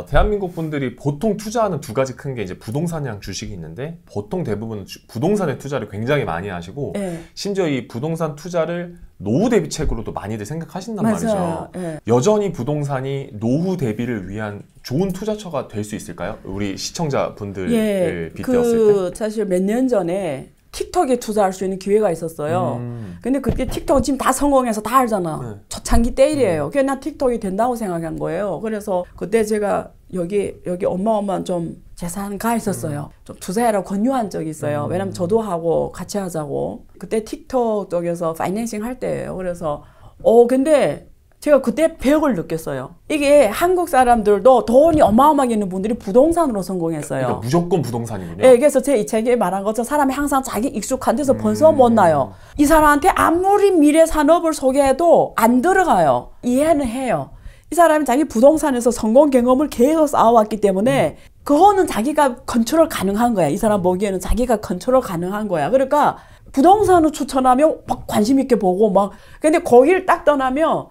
대한민국 분들이 보통 투자하는 두 가지 큰 게 이제 부동산이랑 주식이 있는데 보통 대부분 부동산에 투자를 굉장히 많이 하시고 네. 심지어 이 부동산 투자를 노후 대비책으로도 많이들 생각하신단 맞아요. 말이죠. 네. 여전히 부동산이 노후 대비를 위한 좋은 투자처가 될 수 있을까요? 우리 시청자분들을 예, 빗대었을 때. 사실 몇 년 전에 틱톡에 투자할 수 있는 기회가 있었어요. 근데 그때 틱톡은 지금 다 성공해서 다 알잖아. 초창기 때 일이에요. 그래서 난 틱톡이 된다고 생각한 거예요. 그래서 그때 제가 여기 어마어마한 좀 재산가 있었어요. 좀 투자해라고 권유한 적이 있어요. 왜냐면 저도 하고 같이 하자고. 그때 틱톡 쪽에서 파이낸싱 할 때예요. 그래서 근데 제가 그때 배역을 느꼈어요. 이게 한국 사람들도 돈이 어마어마하게 있는 분들이 부동산으로 성공했어요. 그러니까 무조건 부동산이군요. 네, 그래서 제 이 책에 말한 것처럼 사람이 항상 자기 익숙한 데서 벌써 못 나요. 이 사람한테 아무리 미래 산업을 소개해도 안 들어가요. 이해는 해요. 이 사람이 자기 부동산에서 성공 경험을 계속 쌓아왔기 때문에 그거는 자기가 컨트롤 가능한 거야. 이 사람 보기에는 자기가 컨트롤 가능한 거야. 그러니까 부동산을 추천하면 막 관심 있게 보고 막 근데 거기를 딱 떠나면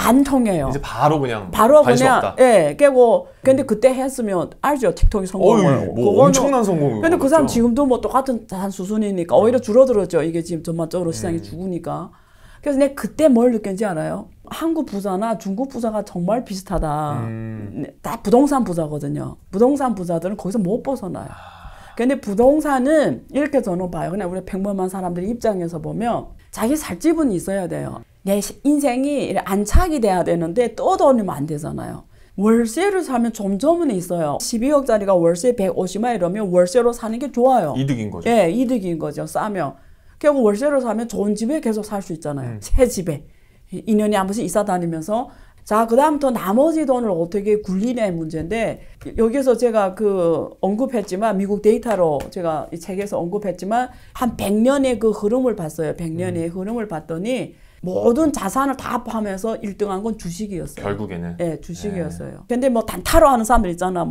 안 통해요. 이제 바로 그냥 없다. 예, 깨고 근데 그때 했으면 알죠. 틱톡이 성공을. 뭐 엄청난 성공이고. 근데 그 사람 지금도 뭐 똑같은 자산 수준이니까 오히려 줄어들었죠. 이게 지금 전반적으로 시장이 죽으니까. 그래서 내가 그때 뭘 느꼈는지 알아요? 한국 부자나 중국 부자가 정말 비슷하다. 다 부동산 부자거든요. 부동산 부자들은 거기서 못 벗어나요. 근데 부동산은 이렇게 저는 봐요. 그냥 우리 평범한 사람들 입장에서 보면 자기 살 집은 있어야 돼요. 내 인생이 안착이 돼야 되는데 떠돌리면 안 되잖아요. 월세를 사면 점점은 있어요. 12억짜리가 월세 150만 이러면 월세로 사는 게 좋아요. 이득인 거죠. 예, 이득인 거죠. 싸면. 결국 월세로 사면 좋은 집에 계속 살 수 있잖아요. 새 집에. 2년에 한 번씩 이사 다니면서. 자, 그 다음부터 나머지 돈을 어떻게 굴리냐의 문제인데, 여기서 제가 언급했지만, 미국 데이터로 제가 이 책에서 언급했지만, 한 100년의 그 흐름을 봤어요. 100년의 흐름을 봤더니, 모든 자산을 다 포함해서 1등한 건 주식이었어요. 결국에는. 네, 주식이었어요. 근데 뭐 단타로 하는 사람들 있잖아.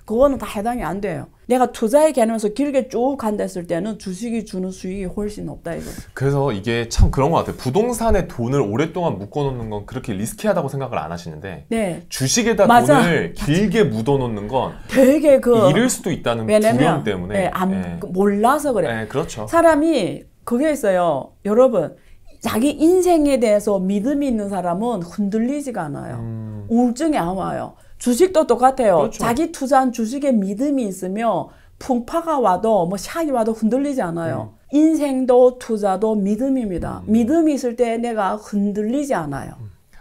그거는 다 해당이 안 돼요. 내가 투자의 개념에서 길게 쭉 간다 했을 때는 주식이 주는 수익이 훨씬 높다 이거. 그래서 이게 참 그런 것 같아요. 부동산에 돈을 오랫동안 묶어놓는 건 그렇게 리스키하다고 생각을 안 하시는데 네. 주식에다 맞아. 돈을 길게 묻어놓는 건 되게 잃을 수도 있다는 두려움 때문에. 몰라서 그래. 네, 그렇죠. 사람이 그게 있어요. 여러분. 자기 인생에 대해서 믿음이 있는 사람은 흔들리지가 않아요. 우울증이 안 와요. 주식도 똑같아요. 그렇죠. 자기 투자한 주식에 믿음이 있으면 풍파가 와도 샥이 와도 흔들리지 않아요. 인생도 투자도 믿음입니다. 믿음이 있을 때 내가 흔들리지 않아요.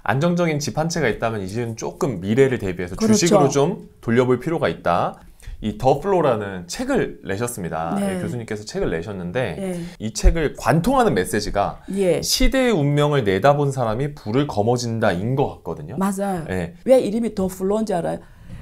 안정적인 집 한 채가 있다면 이제는 조금 미래를 대비해서 그렇죠. 주식으로 좀 돌려볼 필요가 있다. 이 더 플로라는 책을 내셨습니다. 네. 교수님께서 책을 내셨는데 네. 이 책을 관통하는 메시지가 시대의 운명을 내다본 사람이 불을 거머쥔다인 것 같거든요. 맞아요. 네. 왜 이름이 더 플로인지 알아요?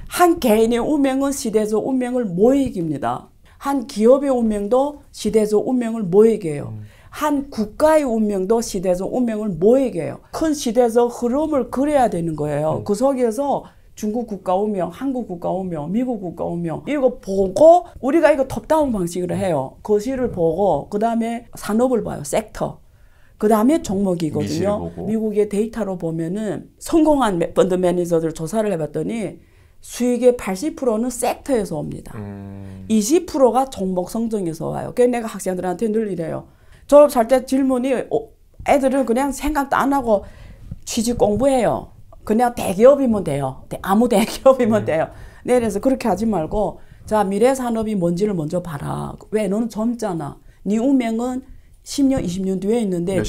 한 개인의 운명은 시대적 운명을 못 이깁니다. 한 기업의 운명도 시대적 운명을 못 이겨요. 한 국가의 운명도 시대적 운명을 못 이겨요. 큰 시대적 흐름을 그려야 되는 거예요. 그 속에서 중국 국가 운명, 한국 국가 운명, 미국 국가 운명 이거 보고 우리가 이거 톱다운 방식으로 해요. 거시를 보고 그 다음에 산업을 봐요. 섹터. 그 다음에 종목이거든요. 미국의 데이터로 보면은 성공한 펀드 매니저들 조사를 해봤더니 수익의 80%는 섹터에서 옵니다. 20%가 종목 성정에서 와요. 그래서 내가 학생들한테 늘 이래요. 졸업할 때 질문이 애들은 그냥 생각도 안 하고 취직 공부해요. 그냥 대기업이면 돼요. 아무 대기업이면 돼요. 네, 그래서 그렇게 하지 말고 자 미래 산업이 뭔지를 먼저 봐라. 왜? 너는 젊잖아. 네 운명은 10년, 20년 뒤에 있는데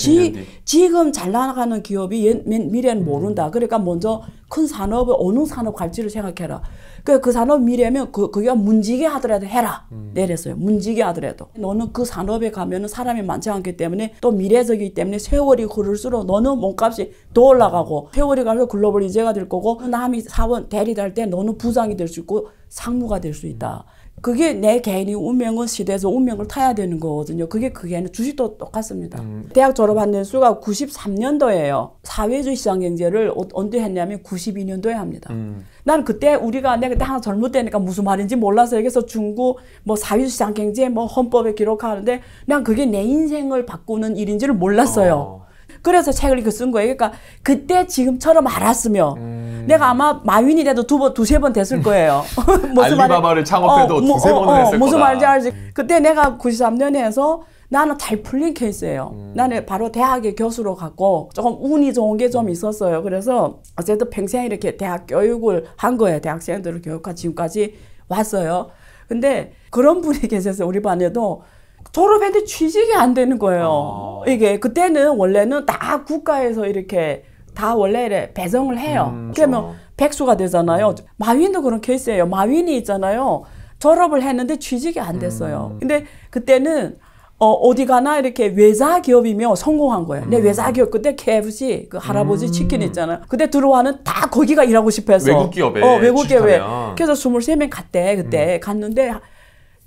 지금 잘 나가는 기업이 미래는 모른다. 그러니까 먼저 큰 산업을 어느 산업 갈지를 생각해라. 그 산업 미래면 그게 문지기 하더라도 해라. 내렸어요. 문지기 하더라도. 너는 그 산업에 가면은 사람이 많지 않기 때문에 또 미래적이기 때문에 세월이 흐를수록 너는 몸값이 더 올라가고 세월이 가서 글로벌 인재가 될 거고 남이 사원 대리 달 때 너는 부장이 될 수 있고 상무가 될 수 있다. 그게 내 개인의 운명은 시대에서 운명을 타야 되는 거거든요. 그게 주식도 똑같습니다. 대학 졸업한 년수가 93년도예요. 사회주의 시장 경제를 언제 했냐면 92년도에 합니다. 난 그때 내가 딱 젊을 때니까 무슨 말인지 몰라서 여기서 중국 사회주의 시장 경제 헌법에 기록하는데 난 그게 내 인생을 바꾸는 일인지를 몰랐어요. 그래서 책을 이렇게 쓴 거예요. 그러니까 그때 지금처럼 알았으면 내가 아마 마윈이 돼도 두세 번 됐을 거예요. 알리바바를 창업해도 두세 번은 했을 거다. 무슨 말인지 알지? 그때 내가 93년에 해서 나는 잘 풀린 케이스예요. 나는 바로 대학에 교수로 갔고 조금 운이 좋은 게 좀 있었어요. 그래서 어쨌든 평생 이렇게 대학 교육을 한 거예요. 대학생들을 교육하고 지금까지 왔어요. 근데 그런 분이 계셨어요. 우리 반에도 졸업했는데 취직이 안 되는 거예요. 이게 그때는 원래는 다 국가에서 이렇게 다 원래 이래 배정을 해요. 그러면 백수가 되잖아요. 마윈도 그런 케이스예요. 마윈이 있잖아요. 졸업을 했는데 취직이 안 됐어요. 근데 그때는 어디 가나 이렇게 외자 기업이면 성공한 거예요. 근데 외자 기업 그때 KFC 그 할아버지 치킨 있잖아요. 그때 들어와는 다 거기가 일하고 싶어 했어. 외국 기업에. 외국 기업에. 그래서 23명 갔대. 그때 갔는데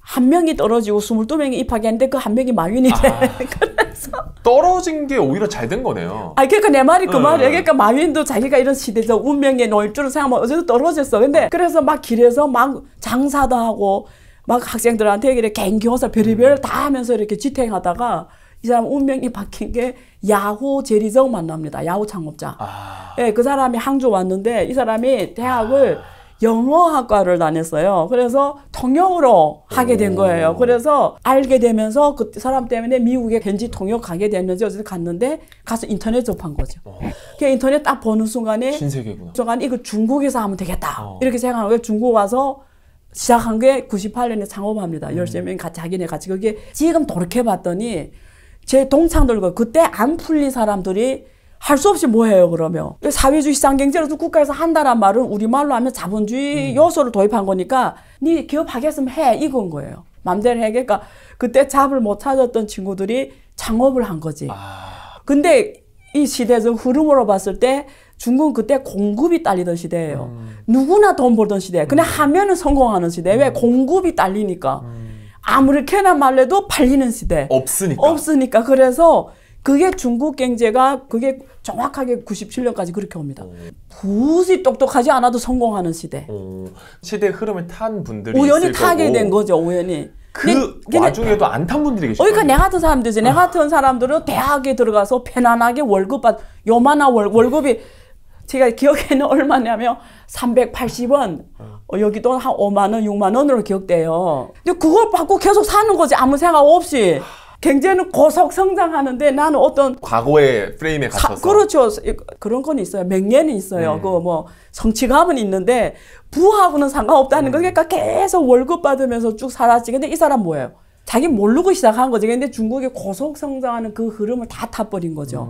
한 명이 떨어지고 22명이 입학했는데 그 한 명이 마윈이 돼. 그래서 떨어진 게 오히려 잘 된 거네요. 그러니까 내 말이 그 말이에요. 그러니까 마윈도 자기가 이런 시대적 운명에 놓일 줄을 생각하면 어제도 떨어졌어. 근데 그래서 막 길에서 막 장사도 하고 막 학생들한테 이렇게 개인교사 별의별 다 하면서 이렇게 지탱하다가 이 사람 운명이 바뀐 게 야후 제리정 만납니다. 야후 창업자. 예, 그 사람이 항주 왔는데 이 사람이 대학을 영어학과를 다녔어요. 그래서 통역으로 하게 된 거예요. 그래서 알게 되면서 그 사람 때문에 미국에 현지 통역 가게 됐는지 어쨌든 갔는데 가서 인터넷 접한 거죠. 그 인터넷 딱 보는 순간에 신세계구나. 순간 이거 중국에서 하면 되겠다. 이렇게 생각하는 거예요. 중국 와서 시작한 게 98년에 창업합니다. 13명이 같이 자기네 같이. 그게 지금 돌이켜봤더니 제 동창들과 그때 안 풀린 사람들이 할 수 없이 뭐 해요, 그러면. 사회주의 시장경제로도 국가에서 한다란 말은 우리말로 하면 자본주의 요소를 도입한 거니까 니 기업 하겠으면 해, 이건 거예요. 맘대로 해. 그러니까 그때 잡을 못 찾았던 친구들이 창업을 한 거지. 근데 이 시대적 흐름으로 봤을 때 중국은 그때 공급이 딸리던 시대예요. 누구나 돈 벌던 시대. 그냥 하면은 성공하는 시대. 왜? 공급이 딸리니까. 아무렇게나 말해도 팔리는 시대. 없으니까. 그래서 그게 중국 경제가 그게 정확하게 97년까지 그렇게 옵니다. 굳이 똑똑하지 않아도 성공하는 시대. 시대의 흐름을 탄 분들이 우연히 있을 타게 거고. 된 거죠. 우연히. 그 와중에도 안 탄 분들이 계시죠. 그러니까 내 같은 사람들이지. 내 같은 사람들은 대학에 들어가서 편안하게 월급 요만한 월급이 제가 기억에는 얼마냐면 380원, 여기도 한 5만 원, 6만 원으로 기억돼요. 근데 그걸 받고 계속 사는 거지. 아무 생각 없이. 경제는 고속 성장하는데 나는 어떤 과거의 프레임에 갇혀서. 그렇죠. 그런 건 있어요. 명예는 있어요. 그 뭐 성취감은 있는데 부하고는 상관없다는 거. 그러니까 계속 월급 받으면서 쭉 살았지. 근데 이 사람 뭐예요? 자기 모르고 시작한 거지. 근데 중국이 고속 성장하는 그 흐름을 다 타버린 거죠.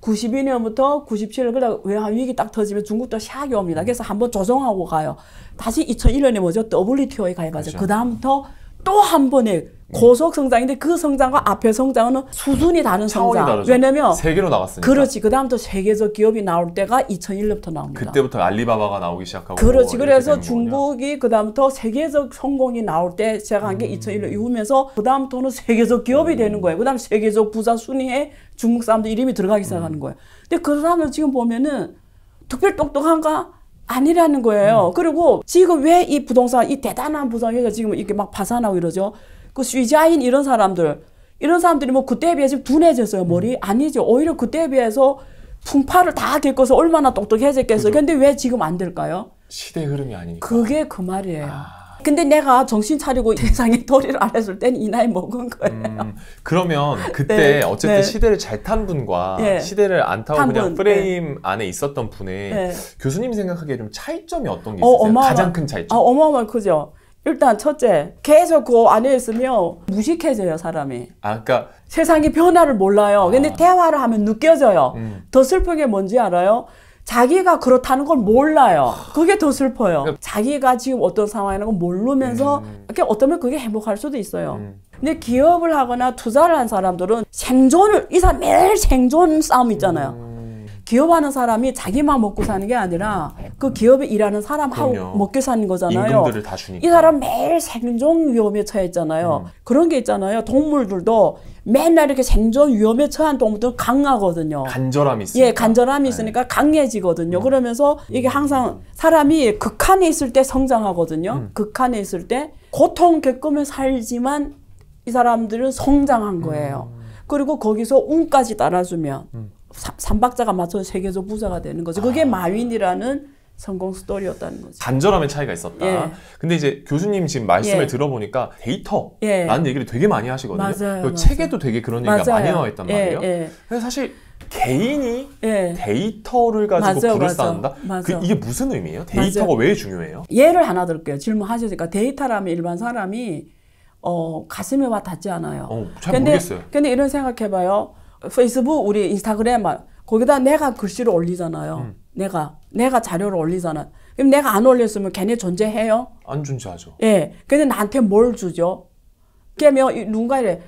92년부터 97년 그러다 외환 위기 딱 터지면 중국도 샥이 옵니다. 그래서 한번 조정하고 가요. 다시 2001년에 뭐죠? WTO에 가입하죠. 그렇죠. 그 다음부터 또 한 번에 고속 성장인데 그 성장과 앞에 성장은 수준이 다른 성장. 다르죠. 왜냐면 세계로 나갔으니까. 그렇지. 그 다음부터 세계적 기업이 나올 때가 2001년부터 나옵니다. 그때부터 알리바바가 나오기 시작하고. 그렇지. 그래서 중국이 그 다음부터 세계적 성공이 나올 때 시작한 게 2001년 이후면서 그 다음부터는 세계적 기업이 되는 거예요. 그 다음 세계적 부자 순위에 중국 사람들 이름이 들어가기 시작하는 거예요. 근데 그 사람들 지금 보면은 특별히 똑똑한가? 아니라는 거예요. 그리고 지금 왜 이 부동산, 이 대단한 부동산이 지금 이렇게 막 파산하고 이러죠? 그 쉬자인 이런 사람들이 뭐 그때에 비해 지금 둔해졌어요, 머리? 아니죠. 오히려 그때에 비해서 풍파를 다 겪어서 얼마나 똑똑해졌겠어요. 근데 왜 지금 안 될까요? 시대의 흐름이 아니니까. 그게 그 말이에요. 근데 내가 정신 차리고 세상에 도리를 알았을 때는 이 나이 먹은 거예요. 그러면 그때 네. 어쨌든 네. 시대를 잘 탄 분과 네. 시대를 안 타고 탄 그냥 분. 프레임 안에 있었던 분의 네. 교수님 생각하기에 좀 차이점이 어떤 게 있으세요? 가장 큰 차이점. 어마어마하게 크죠. 일단 첫째, 계속 그 안에 있으면 무식해져요, 사람이. 그러니까 세상의 변화를 몰라요. 근데 대화를 하면 느껴져요. 더 슬픈 게 뭔지 알아요? 자기가 그렇다는 걸 몰라요. 그게 더 슬퍼요. 자기가 지금 어떤 상황이라는 걸 모르면서 어쩌면 그게 행복할 수도 있어요. 근데 기업을 하거나 투자를 한 사람들은 이 사람 매일 생존 싸움 있잖아요. 기업하는 사람이 자기만 먹고 사는 게 아니라 그 기업에 일하는 사람하고 그럼요. 먹게 사는 거잖아요. 임금들을 다 주니까. 이 사람 매일 생존 위험에 처해 있잖아요. 그런 게 있잖아요. 동물들도 맨날 이렇게 생존 위험에 처한 동물들은 강하거든요. 간절함이 있으니까. 예, 간절함이 있으니까 강해지거든요. 그러면서 이게 항상 사람이 극한에 있을 때 성장하거든요. 극한에 있을 때 고통 겪으면 살지만 이 사람들은 성장한 거예요. 그리고 거기서 운까지 따라주면 삼박자가 맞춰서 세계적 부자가 되는 거죠. 그게 마윈이라는 성공 스토리였다는 거죠. 간절함의 차이가 있었다. 예. 근데 이제 교수님 지금 말씀을 예. 들어보니까 데이터라는 예. 얘기를 되게 많이 하시거든요. 맞아요, 그 맞아요. 책에도 되게 그런 얘기가 맞아요. 많이 나와 있단 말이에요. 예. 그래서 사실 개인이 예. 데이터를 가지고 맞아, 부를 맞아. 쌓는다? 맞아. 이게 무슨 의미예요? 데이터가 왜 중요해요? 예를 하나 들게요. 질문하시니까 데이터라면 일반 사람이 가슴에 와 닿지 않아요. 잘 모르겠어요. 근데 이런 생각해봐요. 페이스북, 우리 인스타그램 거기다 내가 글씨를 올리잖아요. 내가 자료를 올리잖아. 그럼 내가 안 올렸으면 걔네 존재해요? 안 존재하죠. 예. 근데 나한테 뭘 주죠? 그러면 누군가 이래,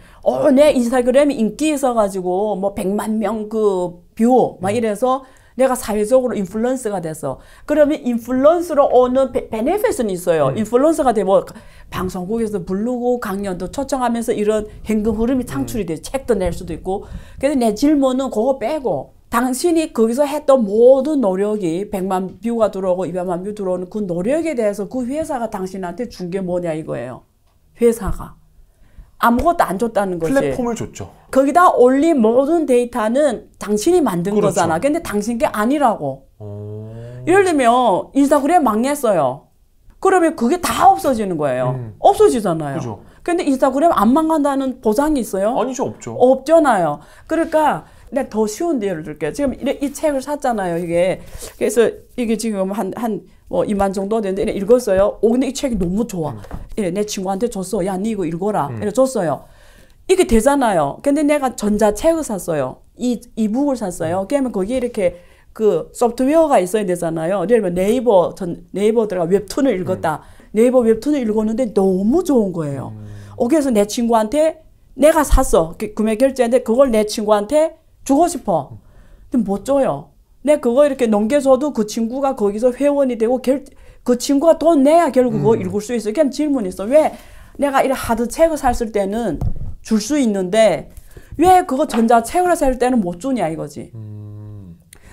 내 인스타그램이 인기 있어가지고 뭐 100만 명 그 뷰 막 이래서 내가 사회적으로 인플루언서가 됐어. 그러면 인플루언서로 오는 베네핏은 있어요. 인플루언서가 되면 방송국에서 부르고 강연도 초청하면서 이런 현금 흐름이 창출이 돼. 책도 낼 수도 있고. 그래서 내 질문은 그거 빼고 당신이 거기서 했던 모든 노력이 100만 뷰가 들어오고 200만 뷰 들어오는 그 노력에 대해서 그 회사가 당신한테 준 게 뭐냐 이거예요. 회사가. 아무것도 안 줬다는 거지. 플랫폼을 줬죠. 거기다 올린 모든 데이터는 당신이 만든 그렇죠. 거잖아. 근데 당신 게 아니라고. 예를 들면 인스타그램 망했어요. 그러면 그게 다 없어지는 거예요. 없어지잖아요. 그죠. 근데 인스타그램 안 망한다는 보장이 있어요? 아니죠, 없죠. 없잖아요. 그러니까 내가 더 쉬운 예를 들게요. 지금 이 책을 샀잖아요. 이게 그래서 이게 지금 한 2만 정도 되는데 읽었어요. 근데 이 책이 너무 좋아. 내 친구한테 줬어. 야, 니 이거 읽어라. 이래 줬어요. 이게 되잖아요. 근데 내가 전자책을 샀어요. 이북을 샀어요. 그러면 거기에 이렇게 그 소프트웨어가 있어야 되잖아요. 예를 들면 네이버 들어가 웹툰을 읽었다. 네이버 웹툰을 읽었는데 너무 좋은 거예요. 그래서 내 친구한테 내가 샀어. 구매 결제인데 그걸 내 친구한테 주고 싶어. 근데 못 줘요. 내가 그거 이렇게 넘겨줘도 그 친구가 거기서 회원이 되고 그 친구가 돈 내야 결국 그거 읽을 수 있어요. 그냥 질문이 있어. 왜 내가 이런 하드 책을 샀을 때는 줄 수 있는데 왜 그거 전자책을 살 때는 못 주냐 이거지.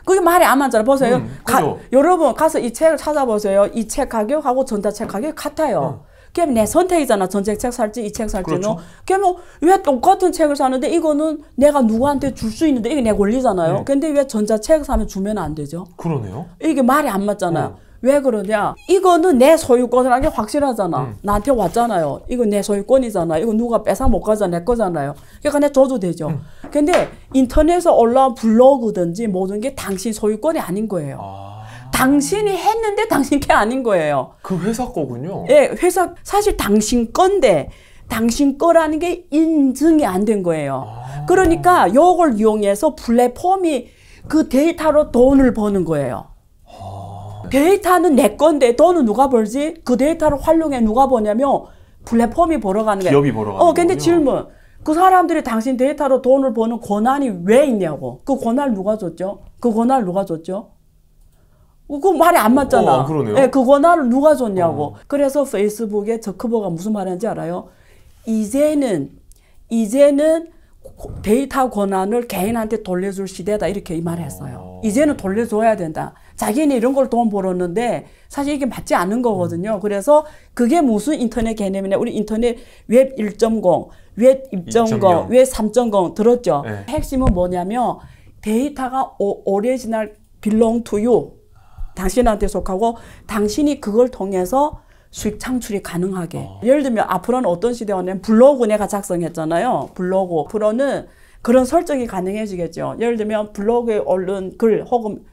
그게 말이 안 맞잖아. 보세요. 여러분 가서 이 책을 찾아보세요. 이 책 가격하고 전자책 가격이 같아요. 그게 내 선택이잖아. 전자책 살지 이 책 살지는. 그렇죠. 그러면 왜 똑같은 책을 사는데 이거는 내가 누구한테 줄 수 있는데 이게 내 권리잖아요. 근데 왜 전자책 사면 주면 안 되죠? 그러네요. 이게 말이 안 맞잖아요. 왜 그러냐? 이거는 내 소유권이라는 게 확실하잖아. 나한테 왔잖아요. 이거 내 소유권이잖아. 이거 누가 뺏어 못 가잖아. 내 거잖아요. 그러니까 내가 줘도 되죠. 근데 인터넷에 올라온 블로그든지 모든 게 당신 소유권이 아닌 거예요. 당신이 했는데 당신 게 아닌 거예요. 그 회사 거군요. 예, 회사 사실 당신 건데 당신 거라는 게 인증이 안 된 거예요. 그러니까 이걸 이용해서 플랫폼이 그 데이터로 돈을 버는 거예요. 데이터는 내 건데 돈은 누가 벌지? 그 데이터를 활용해 누가 버냐면 플랫폼이 벌어가는 거예요. 기업이 벌어가는 근데 거군요. 질문. 그 사람들이 당신 데이터로 돈을 버는 권한이 왜 있냐고. 그 권한을 누가 줬죠? 그 권한을 누가 줬죠? 그 말이 안 맞잖아. 그러네요. 네, 그 권한을 누가 줬냐고. 그래서 페이스북에 저커버가 무슨 말인지 알아요? 이제는 데이터 권한을 개인한테 돌려줄 시대다 이렇게 이 말을 했어요. 이제는 돌려줘야 된다. 자기는 이런 걸 돈 벌었는데 사실 이게 맞지 않는 거거든요. 그래서 그게 무슨 인터넷 개념이냐. 우리 인터넷 웹 1.0, 웹 2.0, 웹 3.0 들었죠? 네. 핵심은 뭐냐면 데이터가 오리지널 belong to you. 당신한테 속하고 당신이 그걸 통해서 수익 창출이 가능하게. 예를 들면 앞으로는 어떤 시대가 오냐면 블로그 내가 작성했잖아요. 블로그. 앞으로는 그런 설정이 가능해지겠죠. 예를 들면 블로그에 올린 글 혹은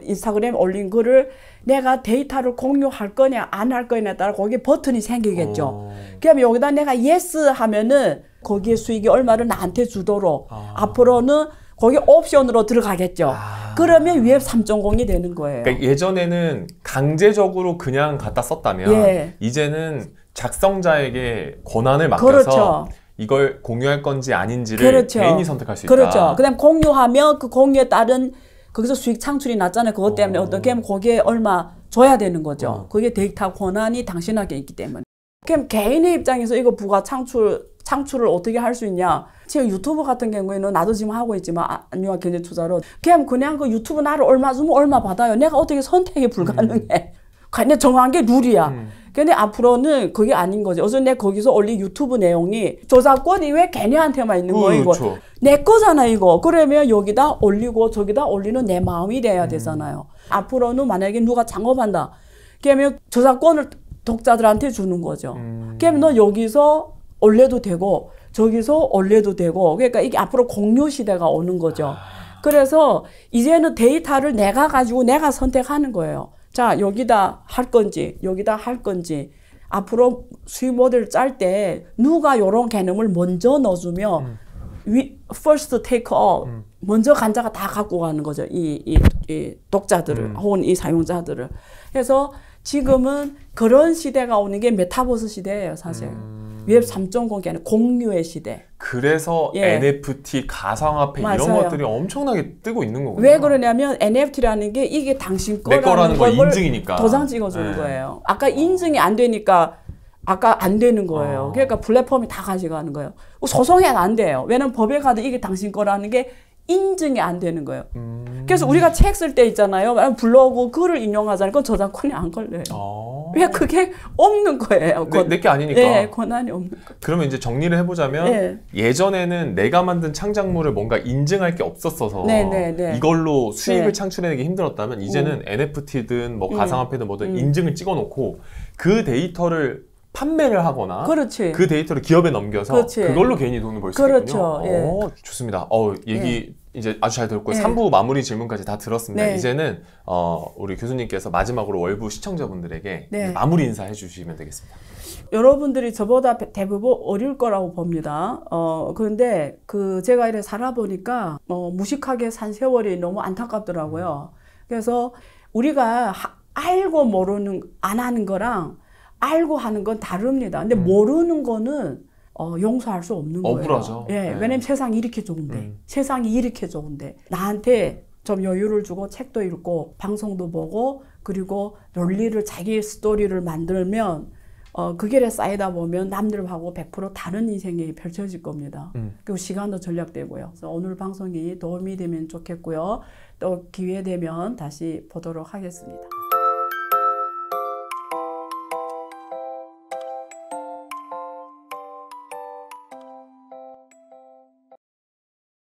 인스타그램에 올린 글을 내가 데이터를 공유할 거냐 안 할 거냐에 따라 거기에 버튼이 생기겠죠. 그러면 여기다 내가 yes 하면은 거기에 수익이 얼마를 나한테 주도록 앞으로는 거기 옵션으로 들어가겠죠. 그러면 웹 3.0이 되는 거예요. 그러니까 예전에는 강제적으로 그냥 갖다 썼다면 예. 이제는 작성자에게 권한을 맡겨서 그렇죠. 이걸 공유할 건지 아닌지를 그렇죠. 개인이 선택할 수 있다. 그렇죠. 그다음 공유하면 그 공유에 따른 거기서 수익 창출이 났잖아요. 그것 때문에 어떻게 하면 거기에 얼마 줘야 되는 거죠. 그게 데이터 권한이 당신에게 있기 때문에. 그럼 개인의 입장에서 이거 부가 창출을 어떻게 할 수 있냐? 지금 유튜브 같은 경우에는 나도 지금 하고 있지만 안유아 경제 투자로 그냥 그 유튜브 나를 얼마 주면 얼마 받아요. 내가 어떻게 선택이 불가능해? 그냥 정한 게 룰이야. 근데 앞으로는 그게 아닌 거죠. 어서 내 거기서 올린 유튜브 내용이 저작권이 왜 걔네한테만 있는 거야 이거. 그렇죠. 내 거잖아 이거. 그러면 여기다 올리고 저기다 올리는 내 마음이 돼야 되잖아요. 앞으로는 만약에 누가 창업한다. 그러면 저작권을 독자들한테 주는 거죠. 그러면 너 여기서 올려도 되고 저기서 올려도 되고 그러니까 이게 앞으로 공유 시대가 오는 거죠. 그래서 이제는 데이터를 내가 가지고 내가 선택하는 거예요. 자, 여기다 할 건지 여기다 할 건지 앞으로 수익 모델을 짤 때 누가 이런 개념을 먼저 넣어주면 first take all 먼저 간자가 다 갖고 가는 거죠. 이 독자들을 혹은 이 사용자들을. 그래서 지금은 그런 시대가 오는 게 메타버스 시대예요, 사실. 웹 3.0이 아니라 공유의 시대. 그래서 예. NFT, 가상화폐 이런 맞아요. 것들이 엄청나게 뜨고 있는 거군요. 왜 그러냐면 NFT라는 게 이게 당신 내 거라는 거라는 거 걸 인증이니까. 도장 찍어주는 네. 거예요. 아까 인증이 안 되니까 아까 안 되는 거예요. 그러니까 플랫폼이 다 가져가는 거예요. 소송해도 안 돼요. 왜냐면 법에 가도 이게 당신 거라는 게 인증이 안 되는 거예요. 그래서 우리가 책 쓸 때 있잖아요. 블로그 글을 인용하잖아요. 그건 저작권이 안 걸려요. 왜 그게 없는 거예요. 내게 아니니까. 네, 권한이 없는 거예요. 그러면 이제 정리를 해보자면 네. 예전에는 내가 만든 창작물을 뭔가 인증할 게 없었어서 네. 이걸로 수익을 네. 창출해내기 힘들었다면 이제는 NFT든 뭐 가상화폐든 뭐든 인증을 찍어놓고 그 데이터를 판매를 하거나 그렇지. 그 데이터를 기업에 넘겨서 그렇지. 그걸로 괜히 돈을 벌 수 그렇죠. 있군요. 예. 좋습니다. 얘기 이제 아주 잘 들었고 예. 3부 마무리 질문까지 다 들었습니다. 네. 이제는 우리 교수님께서 마지막으로 월부 시청자분들에게 네. 마무리 인사해 주시면 되겠습니다. 여러분들이 저보다 대부분 어릴 거라고 봅니다. 그런데 제가 이렇게 살아보니까 무식하게 산 세월이 너무 안타깝더라고요. 그래서 우리가 알고 모르는 안 하는 거랑 알고 하는 건 다릅니다. 근데 모르는 거는 용서할 수 없는 거예요. 억울하죠. 예, 네. 왜냐면 세상이 이렇게 좋은데, 세상이 이렇게 좋은데 나한테 좀 여유를 주고 책도 읽고 방송도 보고 그리고 논리를 자기 스토리를 만들면 그 길에 쌓이다 보면 남들하고 100% 다른 인생이 펼쳐질 겁니다. 그리고 시간도 절약되고요. 그래서 오늘 방송이 도움이 되면 좋겠고요. 또 기회 되면 다시 보도록 하겠습니다.